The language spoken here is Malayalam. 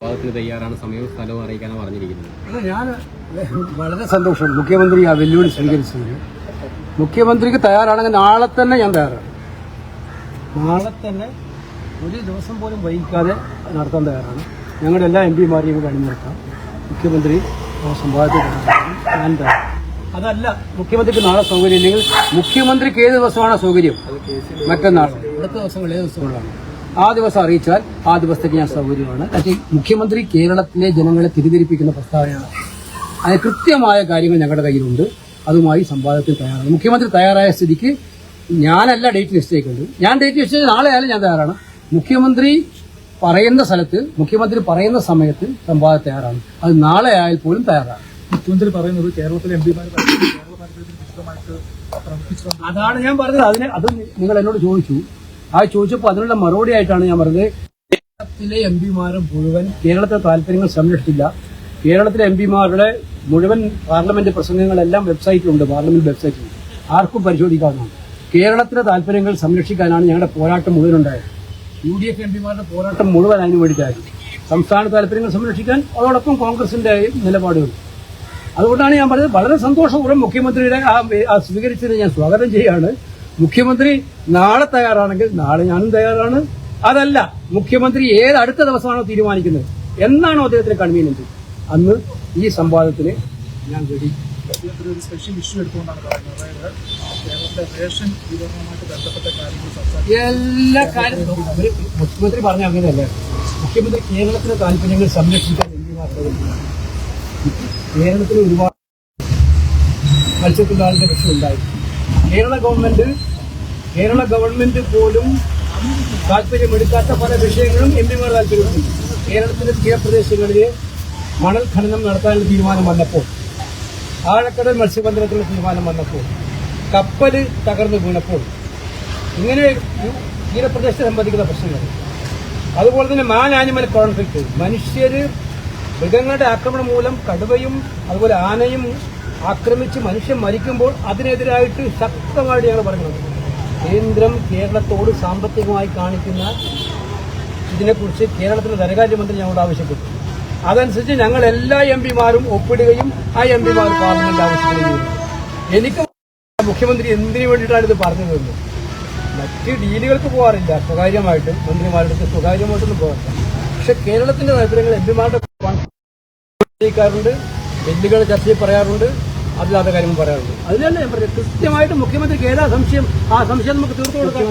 ഭാഗത്തിന് തയ്യാറാണ്, സമയവും സ്ഥലവും അറിയിക്കാനാണ് പറഞ്ഞിരിക്കുന്നത്. ഞാൻ വളരെ സന്തോഷം മുഖ്യമന്ത്രി ആ വെല്ലുവിളി സ്വീകരിച്ചത്. മുഖ്യമന്ത്രിക്ക് തയ്യാറാണെങ്കിൽ നാളെ തന്നെ ഞാൻ തയ്യാറാണ്. നാളെ തന്നെ ഒരു ദിവസം പോലും വൈകിക്കാതെ നടത്താൻ തയ്യാറാണ്. ഞങ്ങളുടെ എല്ലാ എംപിമാരെയും കൂടെ അണിനിരത്താം. മുഖ്യമന്ത്രി സംവാദത്തിൽ ഞാൻ തയ്യാറാണ്. അതല്ല മുഖ്യമന്ത്രിക്ക് നാളെ സൗകര്യം ഇല്ലെങ്കിൽ മുഖ്യമന്ത്രിക്ക് ഏത് ദിവസമാണോ സൗകര്യം, മറ്റന്നാൾ അടുത്ത ദിവസങ്ങൾ ഏത് ദിവസങ്ങളാണ് ആ ദിവസം അറിയിച്ചാൽ ആ ദിവസത്തേക്ക് ഞാൻ സൗകര്യമാണ്. പക്ഷേ മുഖ്യമന്ത്രി കേരളത്തിലെ ജനങ്ങളെ തിരിതിരിപ്പിക്കുന്ന പ്രസ്താവനയാണ്. അതിന് കൃത്യമായ കാര്യങ്ങൾ ഞങ്ങളുടെ കയ്യിലുണ്ട്. അതുമായി സംവാദത്തിൽ തയ്യാറാണ്. മുഖ്യമന്ത്രി തയ്യാറായ സ്ഥിതിക്ക് ഞാനല്ല ഡേറ്റ് നിശ്ചയിക്കുന്നത്. ഞാൻ ഡേറ്റ് നിശ്ചയിച്ചത് നാളെ ആയാലും ഞാൻ തയ്യാറാണ്. മുഖ്യമന്ത്രി പറയുന്ന സ്ഥലത്ത് മുഖ്യമന്ത്രി പറയുന്ന സമയത്ത് സംവാദം തയ്യാറാണ്. അത് നാളെ ആയാൽ പോലും തയ്യാറാണ്. മുഖ്യമന്ത്രി പറയുന്നത് കേരളത്തിലെ എംപിമാർ അതാണ് ഞാൻ പറഞ്ഞത്. അത് നിങ്ങൾ എന്നോട് ചോദിച്ചു. ആ ചോദിച്ചപ്പോൾ അതിനുള്ള മറുപടി ആയിട്ടാണ് ഞാൻ പറഞ്ഞത്. കേരളത്തിലെ എംപിമാരും മുഴുവൻ കേരളത്തിലെ താല്പര്യങ്ങൾ സംരക്ഷിച്ചില്ല. കേരളത്തിലെ എംപിമാരുടെ മുഴുവൻ പാർലമെന്റ് പ്രസംഗങ്ങളെല്ലാം വെബ്സൈറ്റിലുണ്ട്, പാർലമെന്റ് വെബ്സൈറ്റിലുണ്ട്. ആർക്കും പരിശോധിക്കാവുന്നതാണ്. കേരളത്തിലെ താല്പര്യങ്ങൾ സംരക്ഷിക്കാനാണ് ഞങ്ങളുടെ പോരാട്ടം മുഴുവൻ ഉണ്ടായത്. UDF എംപിമാരുടെ പോരാട്ടം മുഴുവൻ അതിനു വേണ്ടിയിട്ടായിരുന്നു. സംസ്ഥാന താല്പര്യങ്ങൾ സംരക്ഷിക്കാൻ അതോടൊപ്പം കോൺഗ്രസിന്റെ നിലപാടുകൾ. അതുകൊണ്ടാണ് ഞാൻ പറഞ്ഞത് വളരെ സന്തോഷപൂർവ്വം മുഖ്യമന്ത്രിയുടെ ആ സ്വീകരിച്ചതിന് ഞാൻ സ്വാഗതം ചെയ്യാണ്. മുഖ്യമന്ത്രി നാളെ തയ്യാറാണെങ്കിൽ നാളെ ഞാനും തയ്യാറാണ്. അതല്ല മുഖ്യമന്ത്രി ഏത് അടുത്ത ദിവസമാണോ തീരുമാനിക്കുന്നത്, എന്നാണോ അദ്ദേഹത്തിന് കൺവീനിയൻസ്, അന്ന് ഈ സംവാദത്തിന് ഞാൻ റെഡി. ഒരു സ്പെഷ്യൽ ഇഷ്യൂ എടുത്തുകൊണ്ടാണ് പറയുന്നത്. അതായത് കേരളത്തിലെ റേഷൻ വിതരണവുമായിട്ട് ബന്ധപ്പെട്ട കാര്യങ്ങൾ എല്ലാ കാര്യത്തിലും മുഖ്യമന്ത്രി പറഞ്ഞ അങ്ങനെയല്ല. മുഖ്യമന്ത്രി കേരളത്തിലെ താല്പര്യങ്ങൾ സംരക്ഷിക്കാൻ കേരളത്തിൽ ഒരുപാട് മത്സ്യത്തൊഴിലാളികളുടെ പ്രശ്നമുണ്ടായി. കേരള ഗവൺമെന്റ് പോലും താല്പര്യമെടുക്കാത്ത പല വിഷയങ്ങളും എംപിമാർ താല്പര്യപ്പെടുന്നു. കേരളത്തിലെ തീരപ്രദേശങ്ങളിലെ മണൽ ഖനനം നടത്താനുള്ള തീരുമാനം വന്നപ്പോൾ, ആഴക്കടൽ മത്സ്യബന്ധനത്തിനുള്ള തീരുമാനം വന്നപ്പോൾ, കപ്പല് തകർന്നു വീണപ്പോൾ, ഇങ്ങനെ തീരപ്രദേശത്തെ സംബന്ധിക്കുന്ന പ്രശ്നങ്ങൾ, അതുപോലെ തന്നെ മാൻ ആനിമൽ കോൺഫ്ലിക്ട്, മൃഗങ്ങളുടെ ആക്രമണം മൂലം കടുവയും അതുപോലെ ആനയും ആക്രമിച്ച് മനുഷ്യൻ മരിക്കുമ്പോൾ അതിനെതിരായിട്ട് ശക്തമായിട്ട് ഞങ്ങൾ പറയുന്നത് കേന്ദ്രം കേരളത്തോട് സാമ്പത്തികമായി കാണിക്കുന്ന ഇതിനെക്കുറിച്ച് കേരളത്തിലെ ധനകാര്യമന്ത്രി ഞങ്ങളോട് ആവശ്യപ്പെട്ടു. അതനുസരിച്ച് ഞങ്ങൾ എല്ലാ എംപിമാരും ഒപ്പിടുകയും ആ എംപിമാർ പാർലമെന്റ് ആവശ്യപ്പെടുകയും ചെയ്തു. എനിക്ക് മുഖ്യമന്ത്രി എന്തിനു വേണ്ടിയിട്ടാണ് ഇത് പറഞ്ഞതെന്ന്, മറ്റ് ഡീലുകൾക്ക് പോകാറില്ല, സ്വകാര്യമായിട്ട് മന്ത്രിമാരുടെ അടുത്ത് സ്വകാര്യമായിട്ടൊന്നും പോകാറില്ല. പക്ഷെ കേരളത്തിന്റെ താല്പര്യങ്ങൾ എംപിമാരുടെ ണ്ട് ബില്ലുകൾ ചർച്ചയിൽ പറയാറുണ്ട്, അതിലാത്ത കാര്യങ്ങൾ പറയാറുണ്ട്. അതിനല്ല ഞാൻ പറഞ്ഞത് കൃത്യമായിട്ട് മുഖ്യമന്ത്രിക്ക് ഏതാ സംശയം, ആ സംശയം നമുക്ക് തീർത്തു കൊടുക്കാം.